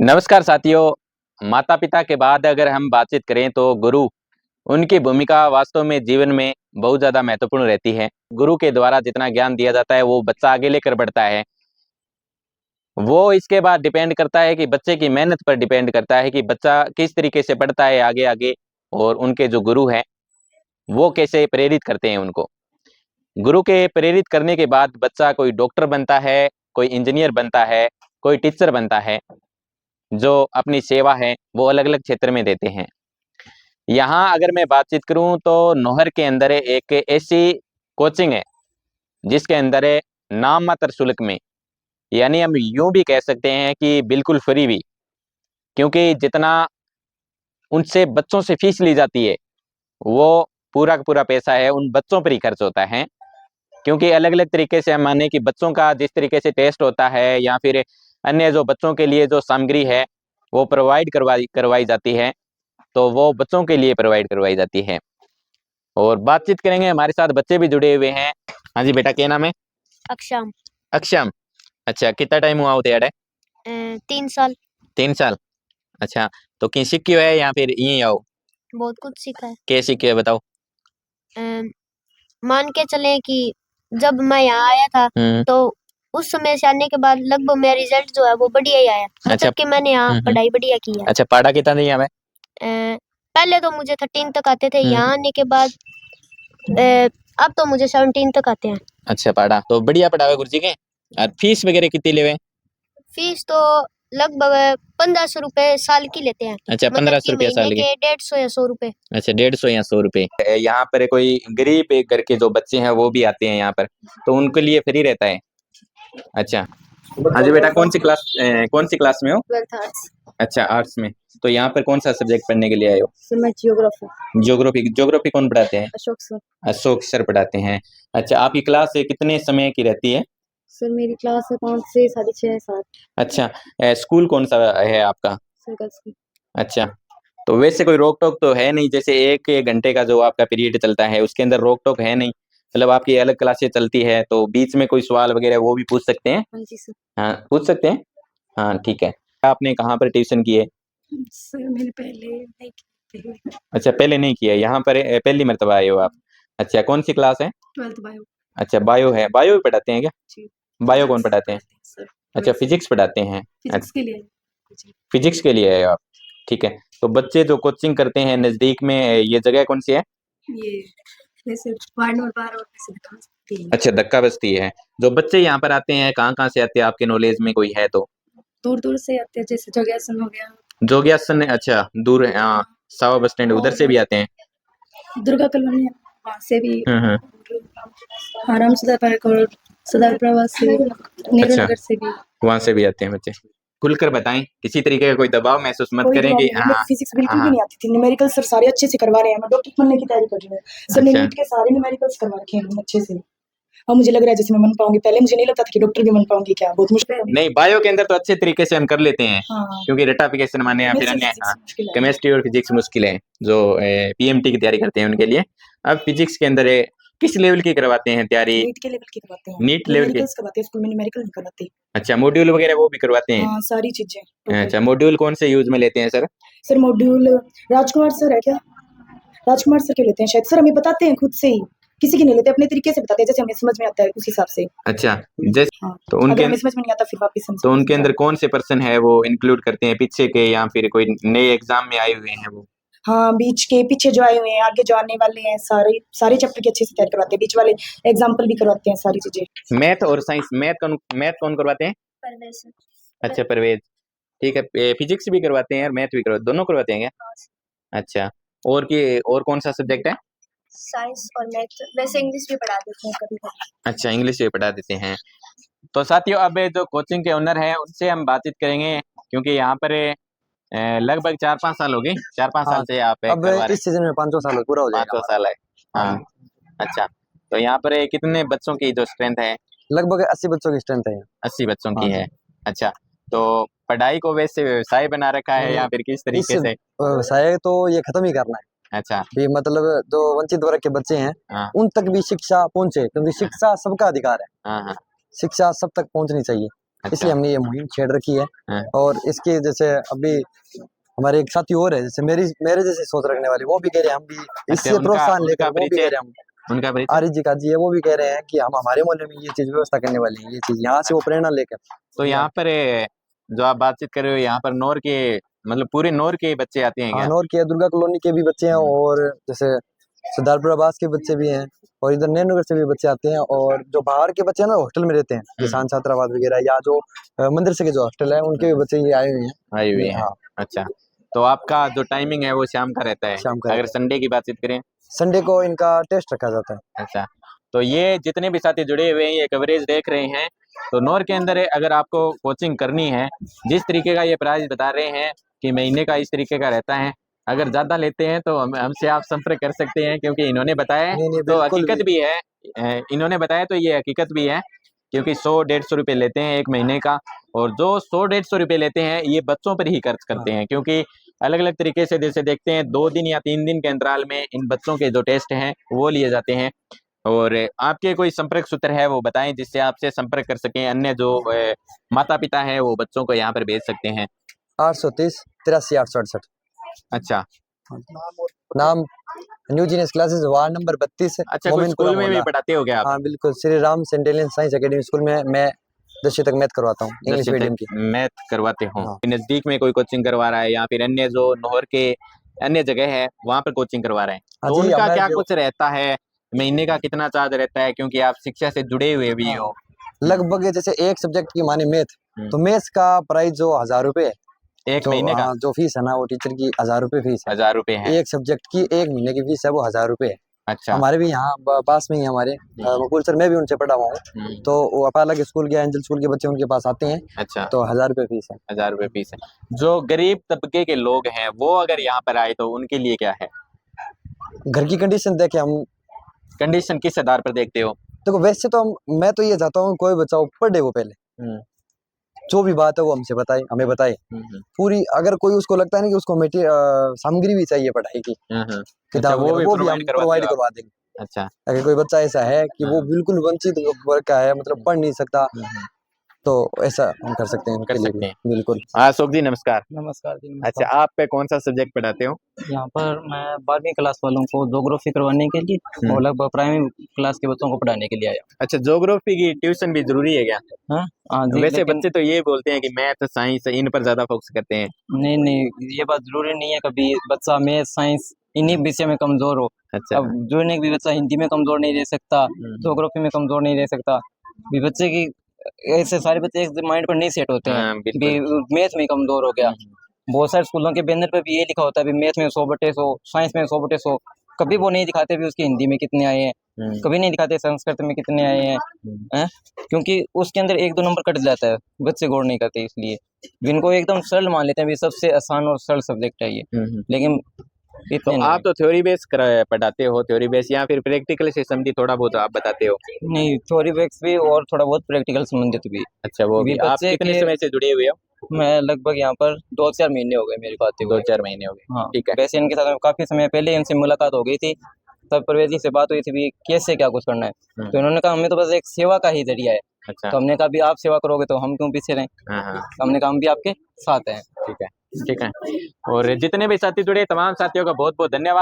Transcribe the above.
नमस्कार साथियों। माता पिता के बाद अगर हम बातचीत करें तो गुरु, उनकी भूमिका वास्तव में जीवन में बहुत ज़्यादा महत्वपूर्ण रहती है। गुरु के द्वारा जितना ज्ञान दिया जाता है वो बच्चा आगे लेकर बढ़ता है। वो इसके बाद डिपेंड करता है कि बच्चे की मेहनत पर डिपेंड करता है कि बच्चा किस तरीके से पढ़ता है आगे आगे, और उनके जो गुरु हैं वो कैसे प्रेरित करते हैं उनको। गुरु के प्रेरित करने के बाद बच्चा कोई डॉक्टर बनता है, कोई इंजीनियर बनता है, कोई टीचर बनता है, जो अपनी सेवा है वो अलग अलग क्षेत्र में देते हैं। यहाँ अगर मैं बातचीत करूं तो नोहर के अंदर एक ऐसी कोचिंग है जिसके अंदर नाम मात्र शुल्क में, यानी हम यूं भी कह सकते हैं कि बिल्कुल फ्री भी, क्योंकि जितना उनसे बच्चों से फीस ली जाती है वो पूरा का पूरा पैसा है उन बच्चों पर ही खर्च होता है। क्योंकि अलग अलग तरीके से हम माने कि बच्चों का जिस तरीके से टेस्ट होता है या फिर अन्य जो बच्चों के लिए जो सामग्री है वो प्रोवाइड करवाई जाती है, तो वो बच्चों के लिए प्रोवाइड करवाई जाती है। और बातचीत करेंगे, हमारे साथ बच्चे भी जुड़े हुए हैं। हाँ जी बेटा, क्या नाम है? अक्षम। अक्षम। अच्छा, कितना टाइम हुआ होते यार? 3 साल। 3 साल। अच्छा, तो कहीं सीखी है या फिर यहीं आओ? बहुत कुछ सीखा है। क्या सीखे है बताओ। मान के चले कि जब मैं यहाँ आया था तो उस समय से आने के बाद लगभग मेरा रिजल्ट जो है वो बढ़िया ही आया। अच्छा। मतलब कि मैंने यहाँ पढ़ाई बढ़िया की है। अच्छा, पढ़ा कितना नहीं हमें? पहले तो मुझे 13 तक आते थे, यहाँ आने के बाद अब तो मुझे 17 तक आते हैं। अच्छा, पढ़ा तो बढ़िया पढ़ा हुआ गुरुजी के। और फीस वगैरह कितनी लेवे? फीस तो लगभग 1500 रुपए साल की लेते हैं। अच्छा, 1500 रुपया साल की। 150 या 100 रुपए। अच्छा, 150 या 100 रुपए। यहाँ पर कोई गरीब घर के जो बच्चे हैं वो भी आते हैं यहाँ पर, तो उनके लिए फ्री रहता है। अच्छा। हाँ जी बेटा, कौन सी क्लास में हो? 12th arts. अच्छा, आर्ट्स में। तो यहाँ पर कौन सा सब्जेक्ट पढ़ने के लिए आए हो? सर मैं जियोग्राफी। ज्योग्राफी। ज्योग्राफी कौन पढ़ाते हैं? अशोक सर। अशोक सर पढ़ाते हैं। अच्छा, आपकी क्लास कितने समय की रहती है? सर मेरी क्लास है 5 से 6:30 7। अच्छा, स्कूल कौन सा है आपका? Circle school. अच्छा, तो वैसे कोई रोक टोक तो है नहीं, जैसे एक घंटे का जो आपका पीरियड चलता है उसके अंदर रोक टोक है नहीं? मतलब आपकी अलग क्लासेस चलती है तो बीच में कोई सवाल वगैरह वो भी पूछ सकते हैं? हाँ जी सर। हाँ, पूछ सकते हैं। हाँ ठीक है। आपने कहाँ पर ट्यूशन की है? सर मैंने पहले नहीं की। अच्छा, पहले नहीं किया, यहाँ पर पहली मर्तबा आए हो आप। अच्छा, कौन सी क्लास है? 12th bio. अच्छा, बायो है। बायो भी पढ़ाते हैं क्या? जी। बायो कौन पढ़ाते हैं? सर अच्छा, फिजिक्स पढ़ाते हैं। फिजिक्स के लिए। फिजिक्स के लिए है आप। ठीक है। तो बच्चे जो कोचिंग करते हैं नजदीक में, ये जगह कौन सी है? ये वैसे वार्ड नंबर 12 और वैसे दिखा सकती है। अच्छा, धक्का बस्ती है। जो बच्चे यहाँ पर आते हैं कहाँ कहाँ से आते हैं, आपके नॉलेज में कोई है तो? दूर दूर से आते हैं, जैसे जोग्यासन हो गया। जोगियासन। अच्छा, दूर है। हाँ, सावा बस स्टैंड उधर से भी आते हैं। दुर्गा कॉलोनी वहाँ से भी। हम्म। आराम सदा पार्क और सदा प्रवास से, नेहरू अच्छा, नगर से भी। वहां से भी आते हैं बच्चे। खुलकर बताएं, किसी तरीके का कोई दबाव महसूस मत कोई करें दबाव कि नहीं है। मेरे हाँ। को फिजिक्स बिल्कुल हाँ। भी नहीं आती थी। न्यूमेरिकल सर सारे अच्छे से करवा रहे हैं। मैं डॉक्टर बनने की तैयारी कर रही हूँ। सर ने अच्छा। नीट के सारे न्यूमेरिकल्स करवा रखे हैं अच्छे से। अब मुझे लग रहा है जैसे मैं बन पाऊंगी। पहले मुझे नहीं लगता था कि डॉक्टर भी बन पाऊंगी, क्या बहुत मुश्किल है। नहीं, बायो के अंदर तो अच्छे तरीके से हम कर लेते हैं। हाँ। क्योंकि रेटाफिकेशन माने या फिर अन्य केमिस्ट्री और फिजिक्स मुश्किल है, जो पीएमटी की तैयारी करते हैं उनके लिए। अब फिजिक्स के अंदर किस लेवल की करवाते हैं तैयारी? नीट के लेवल की करवाते हैं। नीट लेवल की करवाते हैं स्कूल में, न्यूमेरिकल नहीं करवाते। अच्छा, मॉड्यूल वगैरह वो भी करवाते हैं? हाँ, सारी चीजें। अच्छा, मॉड्यूल कौन से यूज में लेते हैं सर? सर मॉड्यूल राजकुमार सर है क्या? राजकुमार सर के लेते हैं शायद। सर हमें बताते हैं खुद से ही, किसी की नहीं लेते, अपने तरीके से बताते हैं, जैसे हमें समझ में आता है उस हिसाब से। अच्छा, जैसे हाँ। तो अगर उनके हमें समझ में नहीं आता फिर वापस हम तो उनके अंदर कौन से पर्सन है वो इंक्लूड करते हैं, पीछे के या फिर कोई नए एग्जाम में आए हुए हैं वो? हाँ, बीच के पीछे जो आए हुए हैं, आगे जो आने वाले हैं, सारे सारे चैप्टर की अच्छे से तैयारी करवाते हैं। बीच वाले एग्जाम्पल भी करवाते हैं, सारी चीजें। मैथ और साइंस। मैथ कौन करवाते हैं? परवेज सर। अच्छा, परवेज। ठीक है। फिजिक्स भी करवाते हैं और मैथ भी करवाते, दोनों करवाते हैं क्या? अच्छा। और कौन सा सब्जेक्ट है? साइंस और मैथ। वैसे इंग्लिश भी पढ़ा देते हैं कभी कभी। अच्छा, इंग्लिश भी पढ़ा देते हैं। तो साथियों, अब जो कोचिंग के ओनर हैं उनसे हम बातचीत करेंगे, क्योंकि यहाँ पर लगभग 4-5 साल हो गए। 4-5 साल हाँ, से आप अब करवा रहे इस सीजन में 500 साल पूरा हो हैं? जाएगा 5 साल है। हमारा। हाँ। अच्छा, तो यहाँ पर कितने बच्चों की जो स्ट्रेंथ है? लगभग 80 बच्चों की स्ट्रेंथ है यहाँ। 80 बच्चों हाँ की जी। है। अच्छा, तो पढ़ाई को वैसे व्यवसाय बना रखा है या फिर किस इस तरीके से? व्यवसाय तो ये खत्म ही करना है अच्छा। भी, मतलब जो वंचित वर्ग के बच्चे हैं हाँ उन तक भी शिक्षा पहुंचे, क्योंकि शिक्षा सबका अधिकार है। हाँ हाँ। शिक्षा सब तक पहुंचनी चाहिए। इसलिए हमने ये मुहिम छेड़ रखी है। हाँ। और इसके जैसे अभी हमारे एक साथी और है, जैसे मेरे जैसे सोच रखने वाले, वो भी कह रहे हैं हम भी इससे उनका प्रोत्साहन उनका लेकर, वो भी परिचय कह रहे हैं हम उनका परिचय आरिफ जी का जी है, वो भी कह रहे हैं कि हम हमारे मोहल्ले में ये चीज व्यवस्था करने वाले हैं, ये चीज यहाँ से वो प्रेरणा लेकर। तो यहाँ पर जो आप बातचीत कर रहे हो यहाँ पर नौर के मतलब पूरे नौर के बच्चे आते हैं क्या? हानौर के दुर्गा कॉलोनी के भी बच्चे हैं, और जैसे सरदारपुर आवास के बच्चे भी हैं, और इधर नैननगर से भी बच्चे आते हैं, और जो बाहर के बच्चे हैं ना हॉस्टल में रहते हैं, किसान छात्रावास वगैरह, या जो मंदिर के जो हॉस्टल है उनके भी बच्चे ये आए हुए हैं। आए हुए हैं। हाँ, अच्छा, तो आपका जो टाइमिंग है वो शाम का रहता है? शाम का अगर रहता संडे की बातचीत करें? संडे को इनका टेस्ट रखा जाता है। अच्छा, तो ये जितने भी साथी जुड़े हुए हैं ये कवरेज देख रहे हैं, तो नौर के अंदर अगर आपको कोचिंग करनी है, जिस तरीके का ये प्राइस बता रहे हैं कि महीने का इस तरीके का रहता है, अगर ज़्यादा लेते हैं तो हमसे आप संपर्क कर सकते हैं, क्योंकि इन्होंने बताया है नहीं तो बिल्कुल हकीकत भी है। इन्होंने बताया तो ये हकीकत भी है, क्योंकि 100-150 रुपये लेते हैं एक महीने का, और जो 100-150 रुपये लेते हैं ये बच्चों पर ही खर्च करते हैं, क्योंकि अलग अलग तरीके से जैसे देखते हैं 2 दिन या 3 दिन के अंतराल में इन बच्चों के जो टेस्ट हैं वो लिए जाते हैं। और आपके कोई संपर्क सूत्र है वो बताएं जिससे आपसे संपर्क कर सकें, अन्य जो माता पिता हैं वो बच्चों को यहाँ पर भेज सकते हैं। 830 83 868। अच्छा नाम new genius classes, ward number 32। अच्छा, कोई स्कूल में भी पढ़ाते हो क्या आप? हाँ बिल्कुल, Shri Ram Saint Aliens Science Academy School में मैं 10वीं तक मैथ करवाता हूँ, इंग्लिश 10वीं मीडियम तक की। मैथ करवाते हो? हाँ। नजदीक में कोई कोचिंग करवा रहा है या फिर अन्य जो नौहर के अन्य जगह है वहां पर कोचिंग करवा रहे हैं, हाँ तो जी, उनका हमारे क्या जो कुछ रहता है, महीने का कितना चार्ज रहता है, क्योंकि आप शिक्षा से जुड़े हुए भी हो? लगभग जैसे एक सब्जेक्ट की माने मैथ, तो मैथ्स का प्राइस जो 1000 रुपए है, एक महीने का जो फीस है ना वो टीचर की 1000 रुपए फीस है। 1000 रुपये है? एक सब्जेक्ट की एक महीने की फीस है वो 1000 रुपए है। अच्छा। हमारे भी यहाँ पास में ही हमारे मकबूल सर, मैं भी उनसे पढ़ा हुआ हूँ, तो वो अलग स्कूल के एंजल स्कूल के बच्चे उनके पास आते हैं। अच्छा, तो 1000 रुपए फीस है। 1000 रुपये फीस है। जो गरीब तबके के लोग हैं वो अगर यहाँ पर आए तो उनके लिए क्या है? घर की कंडीशन देखे हम, कंडीशन किस आधार पर देखते हो? देखो वैसे तो मैं तो ये चाहता हूँ कोई बच्चा वो पढ़े, वो पहले जो भी बात है वो हमसे बताए, हमें बताए पूरी। अगर कोई उसको लगता है ना कि उसको सामग्री भी चाहिए पढ़ाई की, अच्छा, किताब वो भी वो भी हम प्रोवाइड प्रोवाइड करवा देंगे। अच्छा। अगर कोई बच्चा ऐसा है कि वो बिल्कुल वंचित वर्ग का है, मतलब पढ़ नहीं सकता, तो ऐसा हम कर सकते हैं कर उनके लिए सकते भी। हैं। बिल्कुल। हाँ अशोक जी, नमस्कार। नमस्कार जी, अच्छा, नमस्कार। आप पे कौन सा सब्जेक्ट पढ़ाते हो? यहाँ पर मैं 12वीं क्लास वालों को ज्योग्राफी करवाने के लिए और लगभग प्राइमरी क्लास के बच्चों को पढ़ाने के लिए आया हूँ। अच्छा, ज्योग्राफी की ट्यूशन भी जरूरी है क्या? हाँ हाँ जी, वैसे लेकिन बच्चे तो ये बोलते हैं कि मैथ साइंस इन पर ज्यादा फोकस करते हैं। नहीं नहीं, ये बात जरूरी नहीं है कभी बच्चा मैथ साइंस इन्हीं विषय में कमजोर हो। अच्छा। अब जो नहीं भी बच्चा हिंदी में कमजोर नहीं रह सकता, ज्योग्राफी में कमजोर नहीं रह सकता, भी बच्चे की ऐसे सारे बच्चे एक माइंड पर नहीं सेट होते हैं। हाँ, बिल्कुल। मैथ में कमजोर हो गया, बहुत सारे स्कूलों के बैनर पे भी ये लिखा होता है भी मैथ में 100/100, साइंस में 100/100, कभी वो नहीं दिखाते भी उसके हिंदी में कितने आए हैं, कभी नहीं दिखाते संस्कृत में कितने आए हैं, हैं? क्योंकि उसके अंदर 1-2 नंबर कट जाता है, बच्चे गौर नहीं करते, इसलिए इनको एकदम सरल मान लेते हैं भी सबसे आसान और सरल सब्जेक्ट है ये, लेकिन तो इतने आप तो थ्योरी बेस पढ़ाते हो, थ्योरी बेस या फिर प्रैक्टिकल से संबंधित थोड़ा बहुत आप बताते हो? नहीं, थ्योरी बेस भी और थोड़ा बहुत प्रैक्टिकल संबंधित भी। अच्छा, वो भी। आप बच्चे कितने के समय से जुड़े हुए हो? मैं लगभग यहाँ पर 2-4 महीने हो गए मेरे को आते हुए। 2-4 महीने हो गए। हाँ, ठीक है। वैसे इनके साथ काफी समय पहले इनसे मुलाकात हो गई थी, तब परवेज जी से बात हुई थी भी कैसे क्या कुछ करना है, तो इन्होंने कहा हमें तो बस एक सेवा का ही जरिया है। अच्छा। तो हमने कहा भी आप सेवा करोगे तो हम क्यों पीछे रहें। हाँ। तो हमने कहा हम भी आपके साथ हैं। ठीक है, ठीक है। और जितने भी साथी जुड़े तमाम साथियों का बहुत बहुत धन्यवाद।